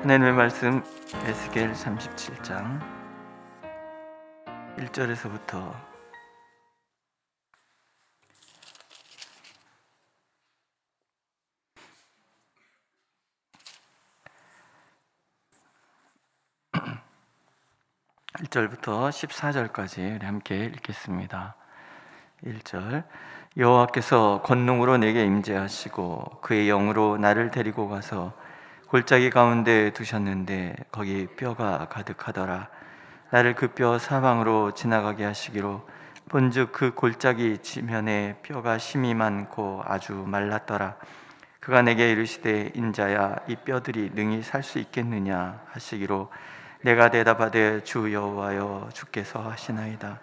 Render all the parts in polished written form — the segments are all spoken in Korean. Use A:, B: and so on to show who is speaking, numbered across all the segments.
A: 하나님의 말씀 에스겔 37장 1절에서부터 1절부터 14절까지 우리 함께 읽겠습니다. 1절. 여호와께서 권능으로 내게 임재하시고 그의 영으로 나를 데리고 가서 골짜기 가운데 두셨는데 거기 뼈가 가득하더라. 나를 그 뼈 사방으로 지나가게 하시기로 본즉 그 골짜기 지면에 뼈가 심이 많고 아주 말랐더라. 그가 내게 이르시되 인자야 이 뼈들이 능히 살 수 있겠느냐 하시기로 내가 대답하되 주 여호와여 주께서 하시나이다.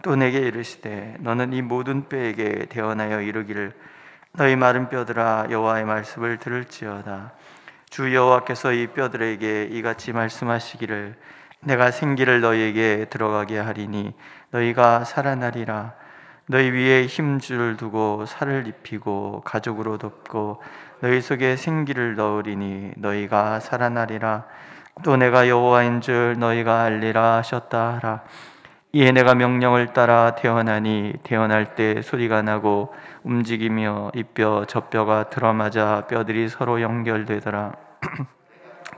A: 또 내게 이르시되 너는 이 모든 뼈에게 대언하여 이르기를 너희 마른 뼈들아 여호와의 말씀을 들을지어다. 주 여호와께서 이 뼈들에게 이같이 말씀하시기를 내가 생기를 너희에게 들어가게 하리니 너희가 살아나리라. 너희 위에 힘줄을 두고 살을 입히고 가죽으로 덮고 너희 속에 생기를 넣으리니 너희가 살아나리라. 또 내가 여호와인 줄 너희가 알리라 하셨다 하라. 이에 내가 명령을 따라 태어나니 태어날 때 소리가 나고 움직이며 이 뼈 저 뼈가 들어맞아 뼈들이 서로 연결되더라.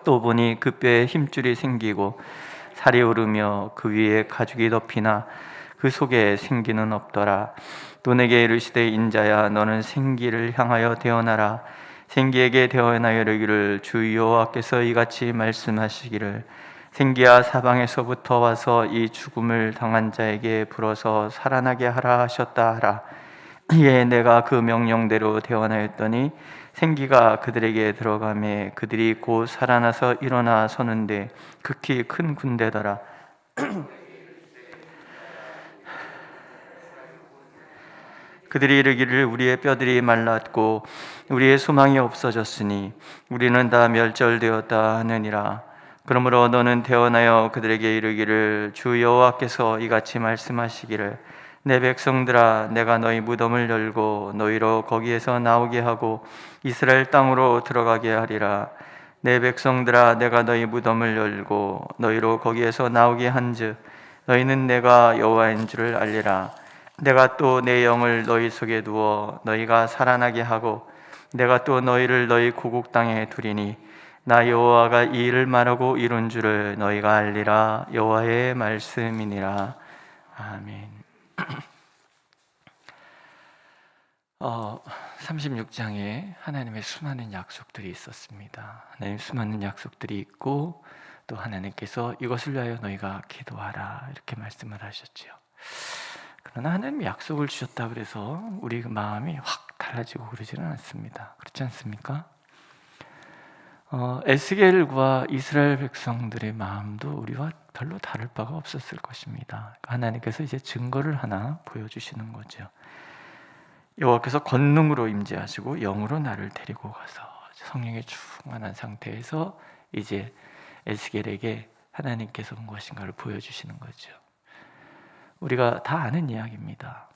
A: 또 보니 그 뼈에 힘줄이 생기고 살이 오르며 그 위에 가죽이 덮이나 그 속에 생기는 없더라. 또 내게 이르시되 인자야 너는 생기를 향하여 대언하라. 생기에게 대언하여 이르기를 주 여호와께서 이같이 말씀하시기를 생기야 사방에서부터 와서 이 죽음을 당한 자에게 불어서 살아나게 하라 하셨다 하라. 이에 내가 그 명령대로 대언하였더니 생기가 그들에게 들어가매 그들이 곧 살아나서 일어나 서는데 극히 큰 군대더라. 그들이 이르기를 우리의 뼈들이 말랐고 우리의 소망이 없어졌으니 우리는 다 멸절되었다 하느니라. 그러므로 너는 대언하여 그들에게 이르기를 주 여호와께서 이같이 말씀하시기를 내 백성들아 내가 너희 무덤을 열고 너희로 거기에서 나오게 하고 이스라엘 땅으로 들어가게 하리라. 내 백성들아 내가 너희 무덤을 열고 너희로 거기에서 나오게 한즉 너희는 내가 여호와인 줄을 알리라. 내가 또 내 영을 너희 속에 두어 너희가 살아나게 하고 내가 또 너희를 너희 고국 땅에 두리니 나 여호와가 이 일을 말하고 이룬 줄을 너희가 알리라. 여호와의 말씀이니라. 아멘. 36장에 하나님의 수많은 약속들이 있었습니다. 하나님 수많은 약속들이 있고 또 하나님께서 이것을 위하여 너희가 기도하라 이렇게 말씀을 하셨지요. 그러나 하나님이 약속을 주셨다 그래서 우리 마음이 확 달라지고 그러지는 않습니다. 그렇지 않습니까? 에스겔과 이스라엘 백성들의 마음도 우리와 별로 다를 바가 없었을 것입니다. 하나님께서 이제 증거를 하나 보여주시는 거죠. 여호와께서 권능으로 임재하시고 영으로 나를 데리고 가서 성령에 충만한 상태에서 이제 에스겔에게 하나님께서 무엇인가를 보여주시는 거죠. 우리가 다 아는 이야기입니다.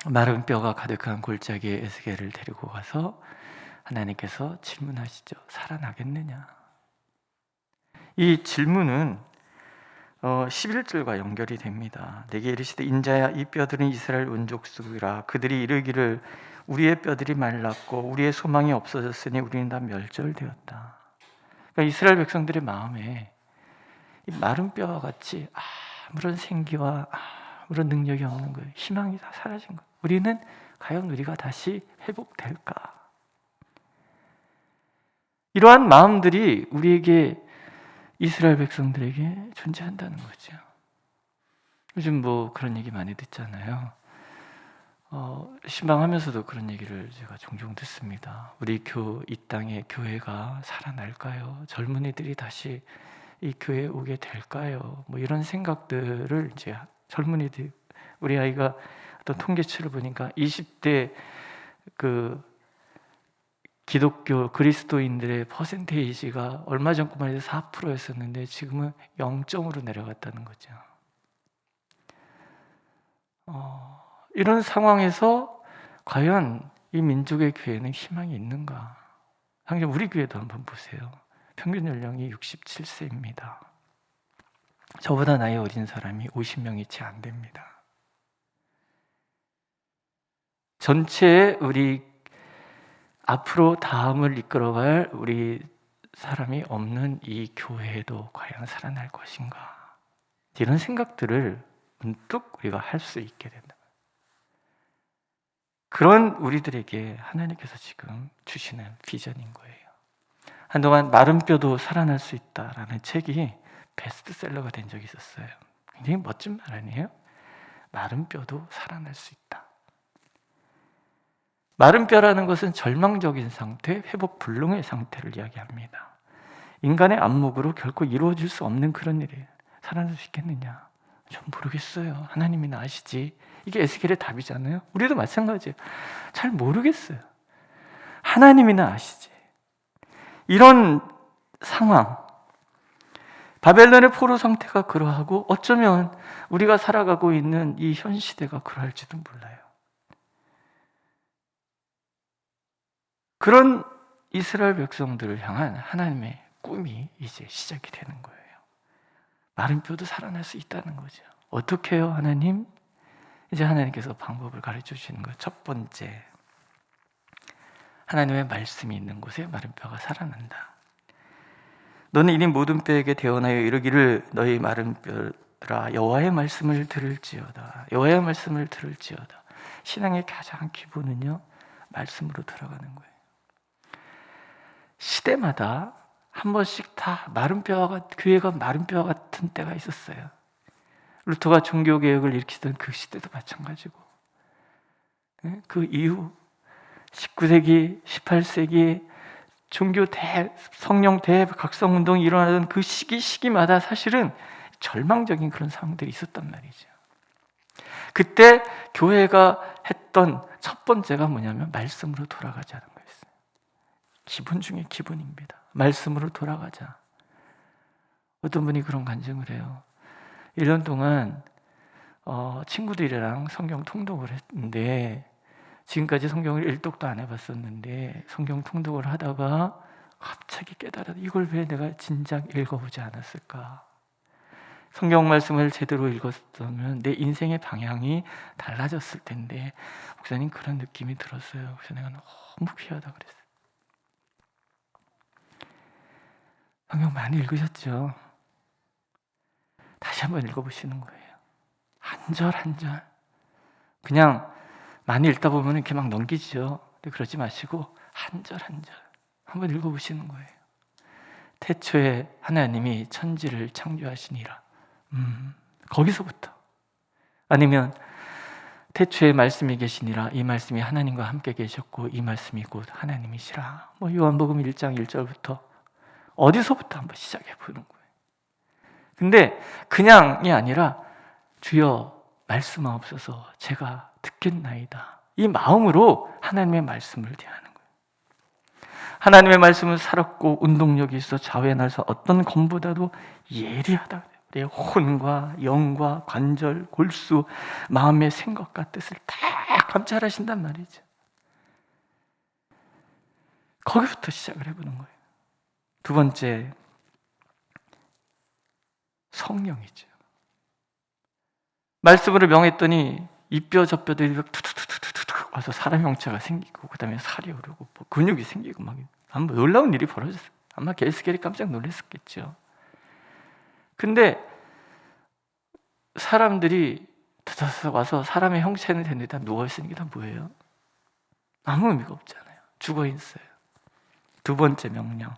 A: 마른 뼈가 가득한 골짜기에 에스겔을 데리고 가서 하나님께서 질문하시죠. 살아나겠느냐? 이 질문은 11절과 연결이 됩니다. 내게 이르시되 인자야 이 뼈들은 이스라엘 온족수이라. 그들이 이르기를 우리의 뼈들이 말랐고 우리의 소망이 없어졌으니 우리는 다 멸절되었다. 그러니까 이스라엘 백성들의 마음에 이 마른 뼈와 같이 아무런 생기와 아무런 능력이 없는 거예요. 희망이 다 사라진 거예요. 우리는 과연 우리가 다시 회복될까? 이러한 마음들이 우리에게 이스라엘 백성들에게 존재한다는 거죠. 요즘 그런 얘기 많이 듣잖아요. 신방하면서도 그런 얘기를 제가 종종 듣습니다. 우리 이 땅의 교회가 살아날까요? 젊은이들이 다시 이 교회에 오게 될까요? 이런 생각들을 이제 젊은이들, 우리 아이가 어떤 통계치를 보니까 20대 기독교 그리스도인들의 퍼센테이지가 얼마 전까지만 해도 4%였었는데 지금은 0점으로 내려갔다는 거죠. 이런 상황에서 과연 이 민족의 교회는 희망이 있는가? 당장 우리 교회도 한번 보세요. 평균 연령이 67세입니다. 저보다 나이 어린 사람이 50명이 채 안 됩니다. 전체 우리 앞으로 다음을 이끌어갈 우리 사람이 없는 이 교회도 과연 살아날 것인가? 이런 생각들을 문득 우리가 할 수 있게 된다. 그런 우리들에게 하나님께서 지금 주시는 비전인 거예요. 한동안 마른 뼈도 살아날 수 있다라는 책이 베스트셀러가 된 적이 있었어요. 굉장히 멋진 말 아니에요? 마른 뼈도 살아날 수 있다. 마른 뼈라는 것은 절망적인 상태, 회복 불능의 상태를 이야기합니다. 인간의 안목으로 결코 이루어질 수 없는 그런 일이에요. 살아날 수 있겠느냐? 전 모르겠어요. 하나님이나 아시지. 이게 에스겔의 답이잖아요. 우리도 마찬가지예요. 잘 모르겠어요. 하나님이나 아시지. 이런 상황, 바벨론의 포로 상태가 그러하고 어쩌면 우리가 살아가고 있는 이 현 시대가 그러할지도 몰라요. 그런 이스라엘 백성들을 향한 하나님의 꿈이 이제 시작이 되는 거예요. 마른 뼈도 살아날 수 있다는 거죠. 어떻게 해요, 하나님? 이제 하나님께서 방법을 가르쳐 주시는 거예요. 첫 번째, 하나님의 말씀이 있는 곳에 마른 뼈가 살아난다. 너는 이니 모든 뼈에게 대언하여 이르기를 너희 마른 뼈라 여호와의 말씀을 들을지어다. 여호와의 말씀을 들을지어다. 신앙의 가장 기본은요, 말씀으로 들어가는 거예요. 시대마다 한 번씩 다 마른 뼈가, 교회가 마른 뼈와 같은 때가 있었어요. 루터가 종교개혁을 일으키던 그 시대도 마찬가지고, 그 이후 19세기, 18세기 종교 성령 대각성운동이 일어나던 그 시기마다 사실은 절망적인 그런 상황들이 있었단 말이죠. 그때 교회가 했던 첫 번째가 뭐냐면 말씀으로 돌아가자는 거였어요. 기본 중에 기본입니다. 말씀으로 돌아가자. 어떤 분이 그런 간증을 해요. 1년 동안 친구들이랑 성경 통독을 했는데, 지금까지 성경을 일독도 안 해봤었는데 성경 통독을 하다가 갑자기 깨달아, 이걸 왜 내가 진작 읽어보지 않았을까? 성경 말씀을 제대로 읽었으면 내 인생의 방향이 달라졌을 텐데, 목사님 그런 느낌이 들었어요. 그래서 내가 너무 귀하다 그랬어요. 성경 많이 읽으셨죠? 다시 한번 읽어보시는 거예요. 한 절 한 절. 그냥 많이 읽다 보면 이렇게 막 넘기죠. 근데 그러지 마시고 한 절 한 절 한번 읽어보시는 거예요. 태초에 하나님이 천지를 창조하시니라. 거기서부터. 아니면 태초에 말씀이 계시니라. 이 말씀이 하나님과 함께 계셨고 이 말씀이 곧 하나님이시라. 요한복음 1장 1절부터 어디서부터 한번 시작해 보는 거예요. 근데 그냥이 아니라 주여 말씀하옵소서 제가 듣겠나이다. 이 마음으로 하나님의 말씀을 대하는 거예요. 하나님의 말씀은 살았고 운동력이 있어 좌우에 날서 어떤 검보다도 예리하다. 내 혼과 영과 관절, 골수, 마음의 생각과 뜻을 다 감찰하신단 말이죠. 거기부터 시작을 해보는 거예요. 두 번째, 성령이죠. 말씀으로 명했더니 이 뼈 저 뼈들이 툭툭툭툭툭 와서 사람 형체가 생기고, 그 다음에 살이 오르고 근육이 생기고 막 한번 놀라운 일이 벌어졌어요. 아마 에스겔이 깜짝 놀랐었겠죠. 근데 사람들이 와서 사람의 형체는 됐는데 다 누워있으니 다 뭐예요? 아무 의미가 없잖아요. 죽어있어요. 두 번째 명령,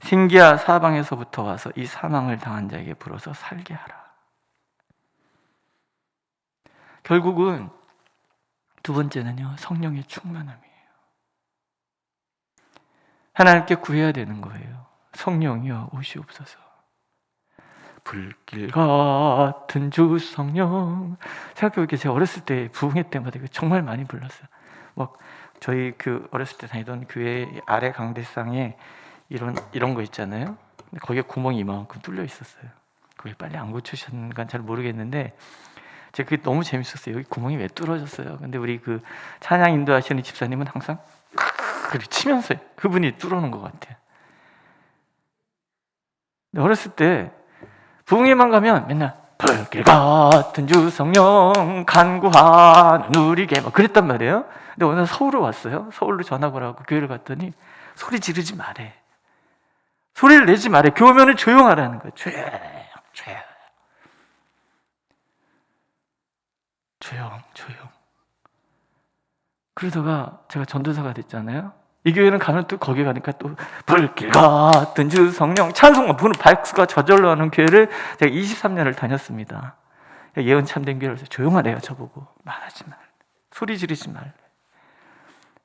A: 생기야 사방에서부터 와서 이 사망을 당한 자에게 불어서 살게 하라. 결국은 두 번째는요, 성령의 충만함이에요. 하나님께 구해야 되는 거예요. 성령이여 오시옵소서. 불길 같은 주 성령. 생각해보니까 제가 어렸을 때 부흥회 때마다 이거 정말 많이 불렀어요. 막 저희 그 어렸을 때 다니던 교회 아래 강대상에 이런 거 있잖아요. 근데 거기에 구멍이 이만큼 뚫려 있었어요. 그게 빨리 안 고치셨는가 잘 모르겠는데 제가 그게 너무 재밌었어요. 여기 구멍이 왜 뚫어졌어요? 근데 우리 그 찬양 인도하시는 집사님은 항상 그렇게 치면서 그분이 뚫어놓은 것 같아요. 근데 어렸을 때 부흥회만 가면 맨날 불길 같은 주 성령 간구하는 우리에게 막 그랬단 말이에요. 근데 오늘 서울로 왔어요. 서울로 전학을 하고 교회를 갔더니 소리 지르지 말래. 소리를 내지 말래. 교회면은 조용하라는 거예요. 조용. 그러다가 제가 전도사가 됐잖아요. 이 교회는 가면 또 거기 가니까 또 불길 같은 주 성령 찬송가 부는 박수가 저절로 하는 교회를 제가 23년을 다녔습니다. 예언 참된 교회에서 조용하래요. 저보고 말하지 말, 소리 지르지 말.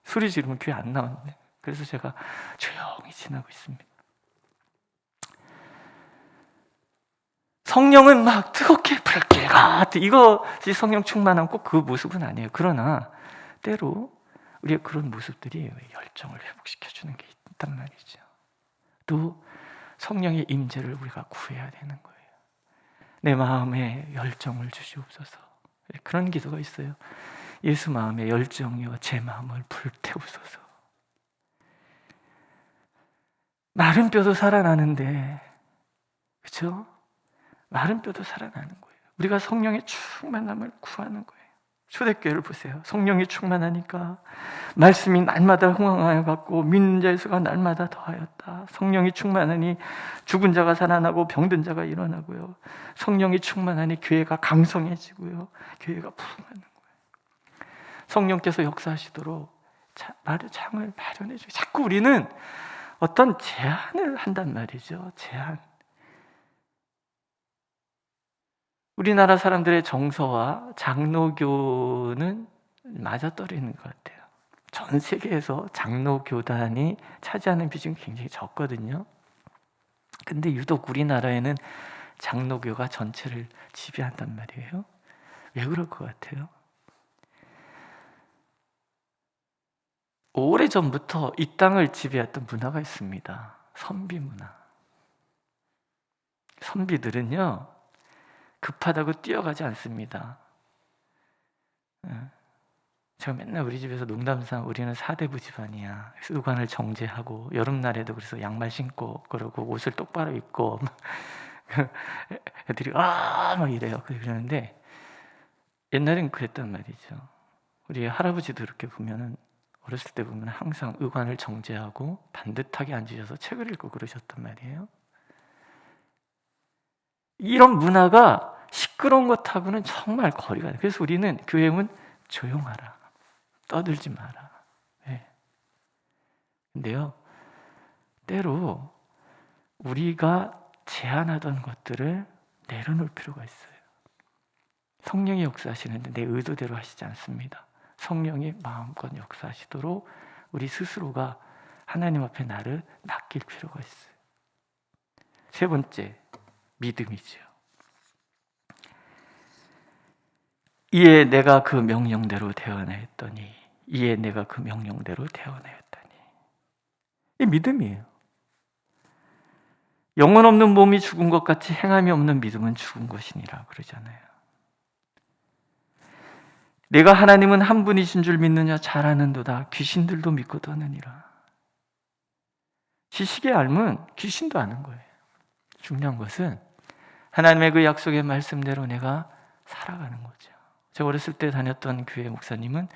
A: 소리 지르면 교회 안 나왔네. 그래서 제가 조용히 지나고 있습니다. 성령은 막 뜨겁게 불길 같은 이것이 성령 충만한 꼭 그 모습은 아니에요. 그러나 때로 우리의 그런 모습들이 열정을 회복시켜주는 게 있단 말이죠. 또 성령의 임재를 우리가 구해야 되는 거예요. 내 마음에 열정을 주시옵소서. 그런 기도가 있어요. 예수 마음에 열정이여 제 마음을 불태우소서. 마른 뼈도 살아나는데, 그렇죠? 마른 뼈도 살아나는 거예요. 우리가 성령의 충만함을 구하는 거예요. 초대교회를 보세요. 성령이 충만하니까 말씀이 날마다 흥황하여 갔고 믿는 자의 수가 날마다 더하였다. 성령이 충만하니 죽은 자가 살아나고 병든 자가 일어나고요. 성령이 충만하니 교회가 강성해지고요. 교회가 부흥하는 거예요. 성령께서 역사하시도록 장을 마련해 주고 자꾸 우리는 어떤 제한을 한단 말이죠. 제한. 우리나라 사람들의 정서와 장로교는 맞아떨어지는 것 같아요. 전 세계에서 장로교단이 차지하는 비중이 굉장히 적거든요. 근데 유독 우리나라에는 장로교가 전체를 지배한단 말이에요. 왜 그럴 것 같아요? 오래전부터 이 땅을 지배했던 문화가 있습니다. 선비 문화. 선비들은요, 급하다고 뛰어가지 않습니다. 제가 맨날 우리 집에서 농담삼아 우리는 사대부 집안이야. 의관을 정제하고 여름날에도 그래서 양말 신고 그러고 옷을 똑바로 입고 애들이 막 이래요. 그러는데 옛날엔 그랬단 말이죠. 우리 할아버지도 이렇게 보면은 어렸을 때 보면 항상 의관을 정제하고 반듯하게 앉으셔서 책을 읽고 그러셨단 말이에요. 이런 문화가 시끄러운 것하고는 정말 거리가 돼요. 그래서 우리는 교회는 조용하라, 떠들지 마라. 네. 근데요, 때로 우리가 제안하던 것들을 내려놓을 필요가 있어요. 성령이 역사하시는데 내 의도대로 하시지 않습니다. 성령이 마음껏 역사하시도록 우리 스스로가 하나님 앞에 나를 맡길 필요가 있어요. 세 번째, 믿음이죠. 이에 내가 그 명령대로 되어나였더니 이에 내가 그 명령대로 되어나였더니 이 믿음이에요. 영혼 없는 몸이 죽은 것 같이 행함이 없는 믿음은 죽은 것이니라 그러잖아요. 내가 하나님은 한 분이신 줄 믿느냐 잘 아는도다. 귀신들도 믿고 떠느니라. 지식의 삶은 귀신도 아는 거예요. 중요한 것은 하나님의 그 약속의 말씀대로 내가 살아가는 거죠. 제가 어렸을 때 다녔던 교회 목사님은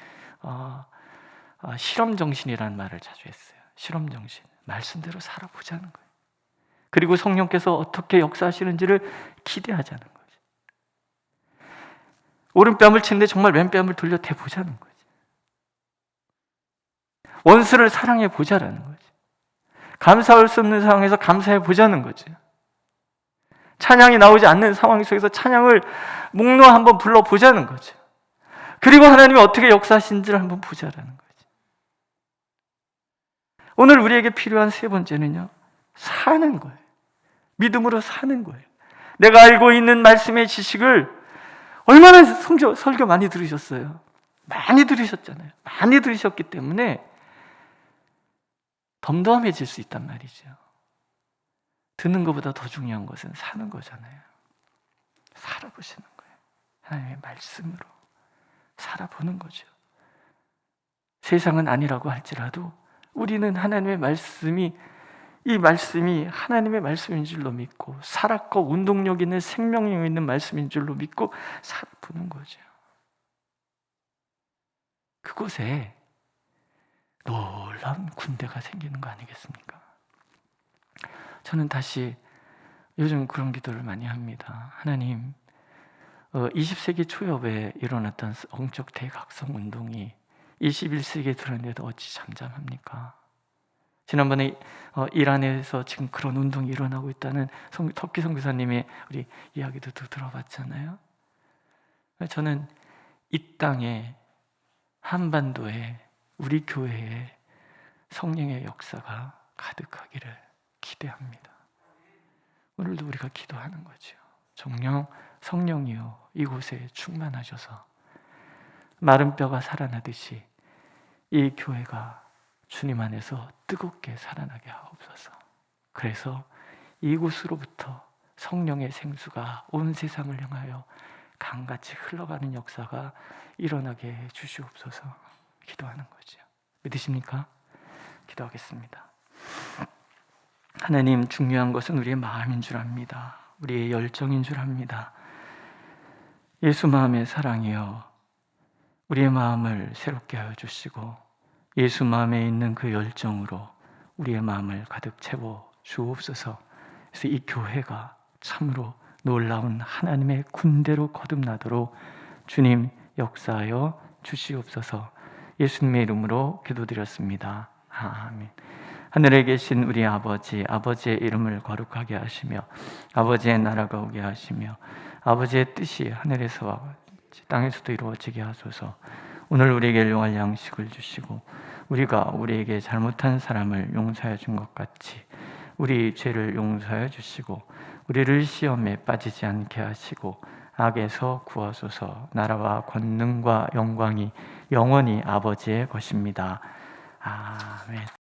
A: 실험정신이라는 말을 자주 했어요. 실험정신. 말씀대로 살아보자는 거예요. 그리고 성령께서 어떻게 역사하시는지를 기대하자는 거죠. 오른뺨을 치는데 정말 왼뺨을 돌려 대보자는 거죠. 원수를 사랑해 보자라는 거죠. 감사할 수 없는 상황에서 감사해 보자는 거죠. 찬양이 나오지 않는 상황 속에서 찬양을 목놓아 한번 불러보자는 거죠. 그리고 하나님이 어떻게 역사하신지를 한번 보자라는 거죠. 오늘 우리에게 필요한 세 번째는요, 사는 거예요. 믿음으로 사는 거예요. 내가 알고 있는 말씀의 지식을 얼마나 설교 많이 들으셨어요? 많이 들으셨잖아요. 많이 들으셨기 때문에 덤덤해질 수 있단 말이죠. 듣는 것보다 더 중요한 것은 사는 거잖아요. 살아보시는 거예요. 하나님의 말씀으로 살아보는 거죠. 세상은 아니라고 할지라도 우리는 하나님의 말씀이 이 말씀이 하나님의 말씀인 줄로 믿고 살았고 운동력 있는 생명력 있는 말씀인 줄로 믿고 살아보는 거죠. 그곳에 놀라운 군대가 생기는 거 아니겠습니까? 저는 다시 요즘 그런 기도를 많이 합니다. 하나님, 20세기 초엽에 일어났던 영적 대각성 운동이 21세기에 들어왔는데도 어찌 잠잠합니까? 지난번에 이란에서 지금 그런 운동이 일어나고 있다는 터키 선교사님의 우리 이야기도 들어봤잖아요. 저는 이 땅에 한반도에 우리 교회에 성령의 역사가 가득하기를 기대합니다. 오늘도 우리가 기도하는 거죠. 정령 성령이여 이곳에 충만하셔서 마른 뼈가 살아나듯이 이 교회가 주님 안에서 뜨겁게 살아나게 하옵소서. 그래서 이곳으로부터 성령의 생수가 온 세상을 향하여 강같이 흘러가는 역사가 일어나게 해 주시옵소서. 기도하는 거죠. 믿으십니까? 기도하겠습니다. 하나님, 중요한 것은 우리의 마음인 줄 압니다. 우리의 열정인 줄 압니다. 예수 마음의 사랑이여 우리의 마음을 새롭게 하여 주시고 예수 마음에 있는 그 열정으로 우리의 마음을 가득 채워 주옵소서. 그래서 이 교회가 참으로 놀라운 하나님의 군대로 거듭나도록 주님 역사하여 주시옵소서. 예수님의 이름으로 기도드렸습니다. 아멘. 하늘에 계신 우리 아버지, 아버지의 이름을 거룩하게 하시며 아버지의 나라가 오게 하시며 아버지의 뜻이 하늘에서와 같이 땅에서도 이루어지게 하소서. 오늘 우리에게 일용할 양식을 주시고 우리가 우리에게 잘못한 사람을 용서해 준 것 같이 우리 죄를 용서해 주시고 우리를 시험에 빠지지 않게 하시고 악에서 구하소서. 나라와 권능과 영광이 영원히 아버지의 것입니다. 아멘.